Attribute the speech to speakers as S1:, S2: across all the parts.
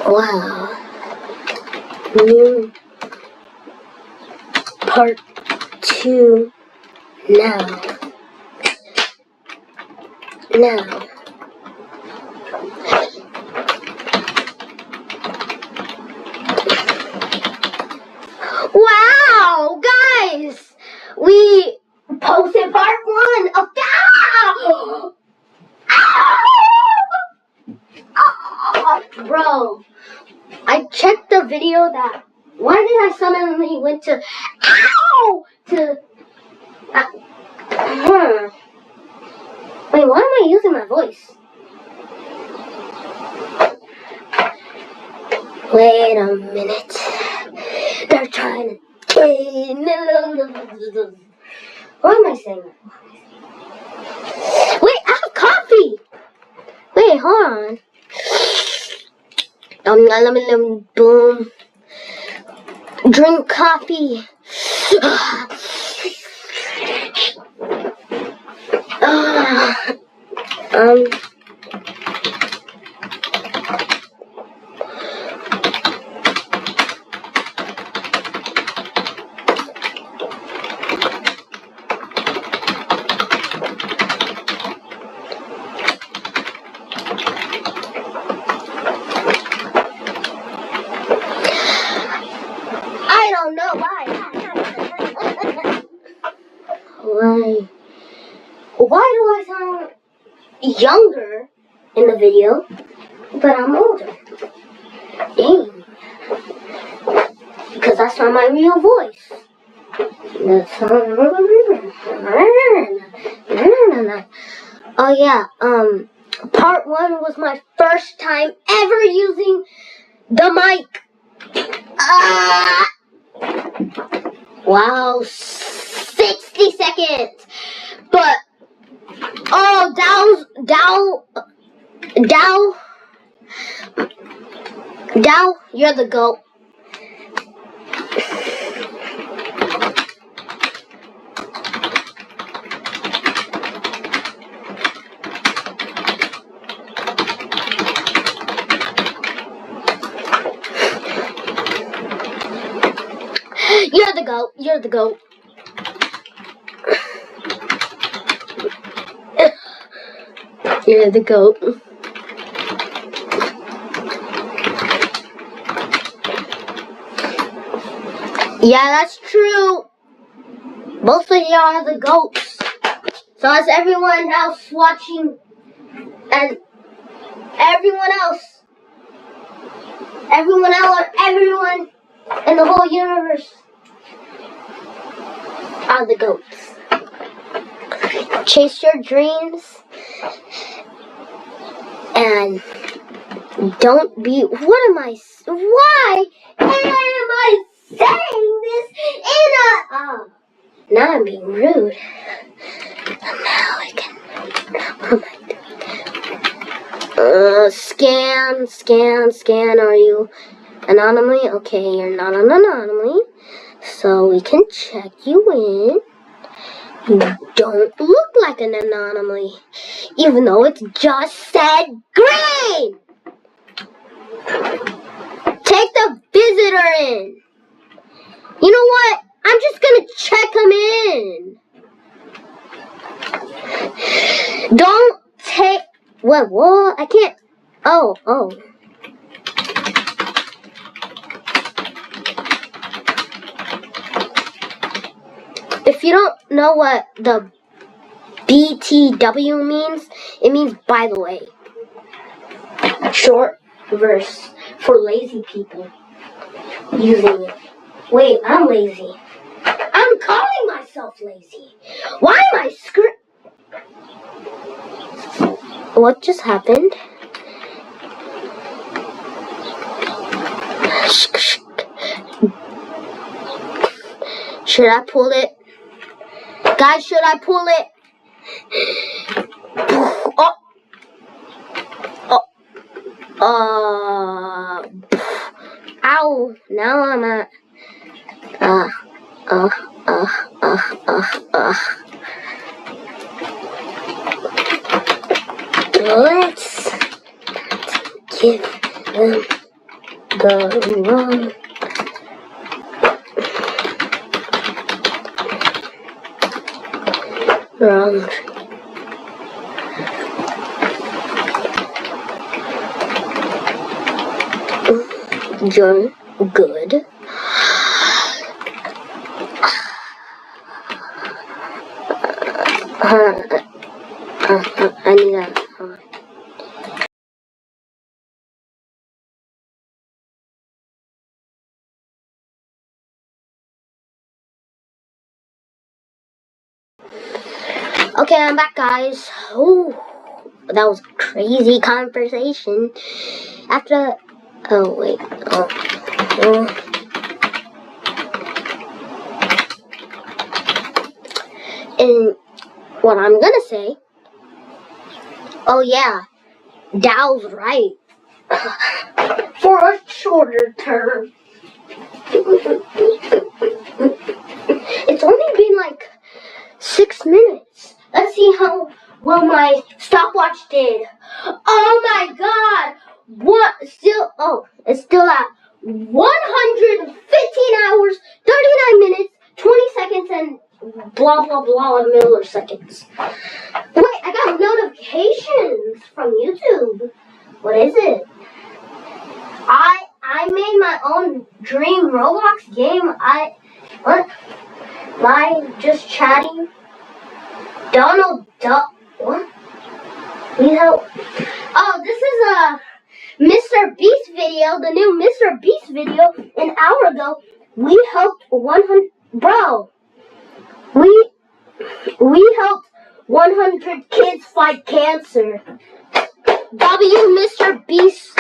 S1: Wow. New part 2 now. Wow, guys! We posted part 1 of Bro, I checked the video that. Why did I suddenly went to Wait, why am I using my voice? Wait a minute. They're trying to. Why am I saying that? Wait, I have coffee. Wait, hold on. Boom. Drink coffee. I don't know why. Why do I sound younger in the video, but I'm older? Dang. Because that's not my real voice. Oh yeah, part 1 was my first time ever using the mic. Wow, 60 seconds. But Dow, you're the GOAT. You're the GOAT. You're the GOAT. You're the GOAT. Yeah, that's true. Both of y'all are the GOATs. So is everyone else watching, and everyone in the whole universe are the GOATs. Chase your dreams and don't be. Why am I saying this in a? Now I'm being rude. And now I can. What am I doing? Scan. Are you anonymously? Okay, you're not an anomaly. So we can check you in. You don't look like an anomaly, even though it just said green. Take the visitor in. You know what? I'm just gonna check him in. Don't take. What? I can't. Oh. If you don't know what the BTW means, it means by the way. Short verse for lazy people using it. Wait, I'm lazy. I'm calling myself lazy. Why am I What just happened? Should I pull it? Guys, should I pull it? Ow. Now I'm at Let's give them the wrong. Wrong. You're good. I need that. Okay, I'm back, guys. Oh, that was a crazy conversation. After, oh wait, and what I'm gonna say. Oh yeah, Dow's right. For a shorter term. It's only been like 6 minutes. Let's see how well my stopwatch did. Oh my god! What? Still, oh, it's still at 115 hours, 39 minutes, 20 seconds, and blah blah blah milliseconds. Wait, I got notifications from YouTube. What is it? I made my own dream Roblox game. What? Am I just chatting? Donald Duck. What? Need help? Oh, this is a Mr. Beast video. The new Mr. Beast video. An hour ago, we helped 100. Bro, we helped 100 kids fight cancer. W Mr. Beast.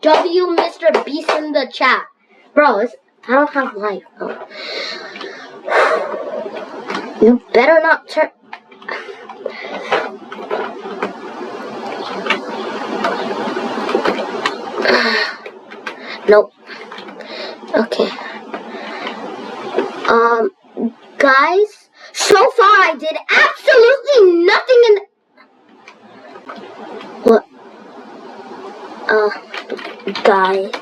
S1: W Mr. Beast in the chat. Bro, I don't have life. Oh. You better not turn. Nope. Okay. Guys, so far I did absolutely nothing in. What? Guys.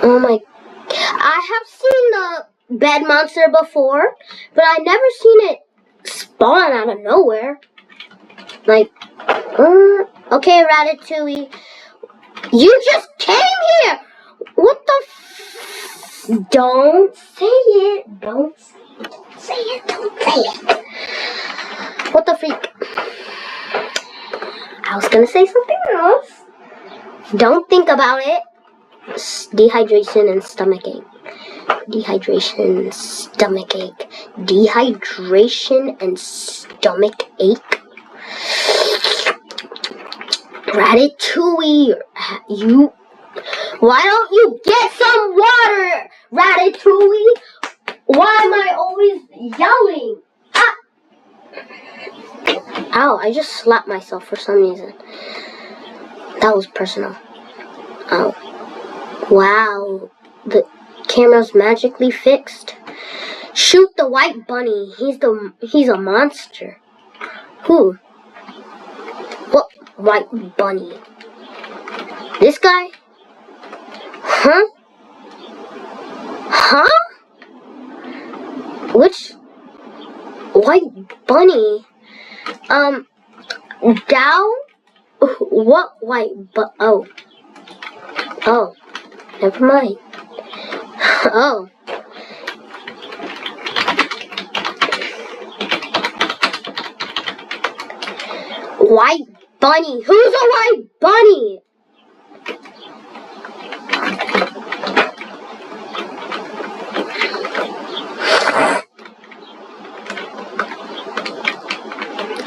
S1: Oh my, I have seen the bed monster before, but I never seen it spawn out of nowhere. Like, okay, Ratatouille, you just came here! What the don't say it, don't say it, don't say it, don't say it. What the freak? I was gonna say something else. Don't think about it. Dehydration and stomach ache. Dehydration, stomach ache. Dehydration and stomach ache. Ratatouille, why don't you get some water, Ratatouille? Why am I always yelling? Ah! Ow, I just slapped myself for some reason. That was personal. Oh. Wow, the camera's magically fixed. Shoot the white bunny. He's a monster. Who? What white bunny? This guy? Huh? Huh? Which white bunny? Dow? What white oh. Oh. Never mind. Oh. White bunny. Who's a white bunny?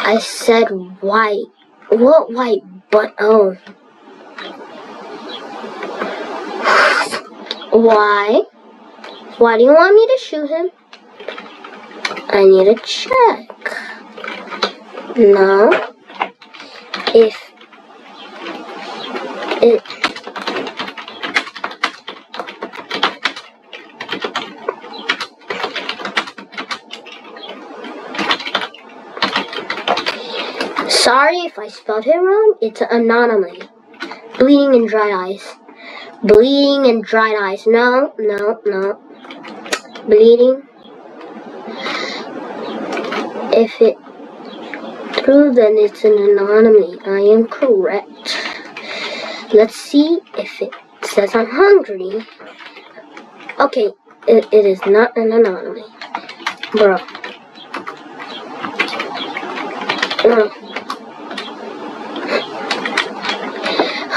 S1: I said white. What white but oh. Why? Why do you want me to shoot him? I need to check. Now, if it sorry if I spelled it wrong. It's an anomaly. Bleeding and dried eyes. Bleeding and dried eyes. No. Bleeding. If it true, then it's an anomaly. I am correct. Let's see if it says I'm hungry. Okay, it is not an anomaly. Bro.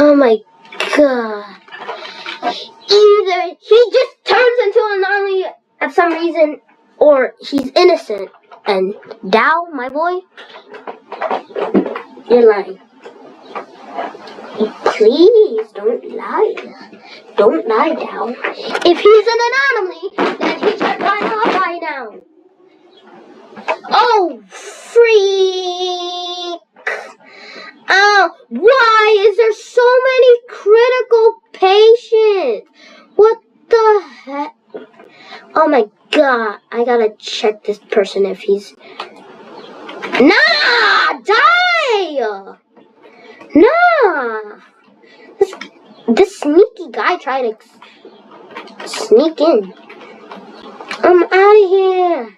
S1: Oh my god. Either he just turns into an anomaly at some reason, or he's innocent. And Dow, my boy, you're lying. Please, don't lie. Don't lie, Dow. If he's an anomaly, then he should die off by now. Oh, freak! Oh, why is there so many critical patients? What the heck? Oh my god, I gotta check this person if he's... Nah! Die! Nah! This sneaky guy tried to sneak in. I'm out of here.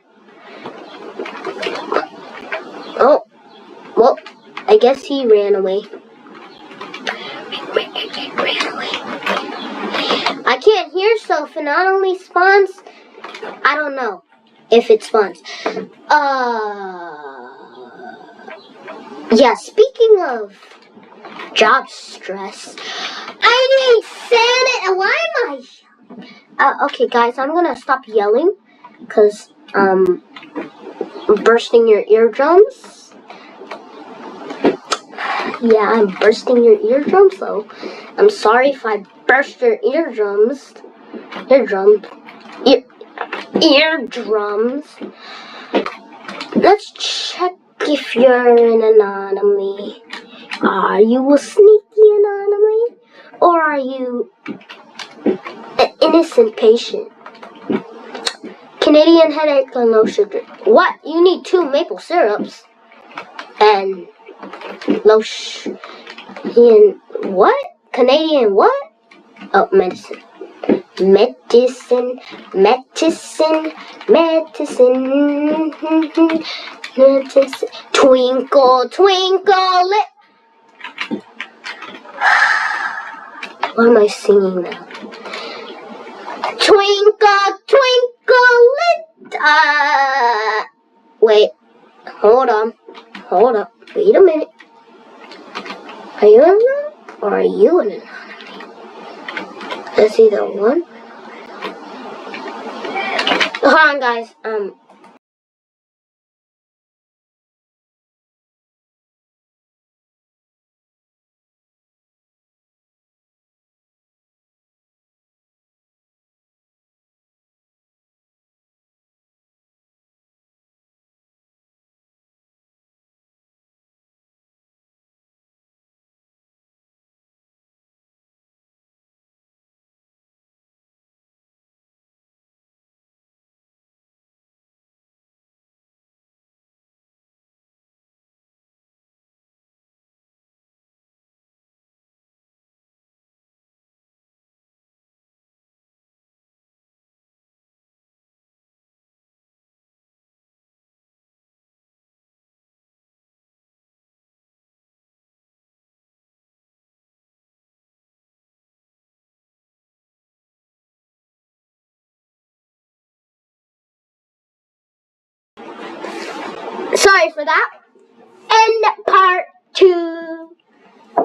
S1: Oh, well, I guess he ran away. Ran away. I can't hear, so if it not only spawns, I don't know if it spawns. Yeah, speaking of job stress, I need sanity. Why am I? Okay, guys, I'm gonna stop yelling because I'm bursting your eardrums. Yeah, I'm bursting your eardrums, so I'm sorry if I burst your eardrums. Eardrums. Let's check if you're an anomaly. Are you a sneaky anomaly? Or are you an innocent patient? Canadian headache and low sugar. What? You need 2 maple syrups. And low sugar. What? Canadian what? Oh, medicine. Medicine. Twinkle, twinkle, why am I singing now? Twinkle, twinkle, wait, hold on, wait a minute. Are you an anomaly or are you an anomaly? That's either one. Hold on, guys. Sorry for that. And part 2.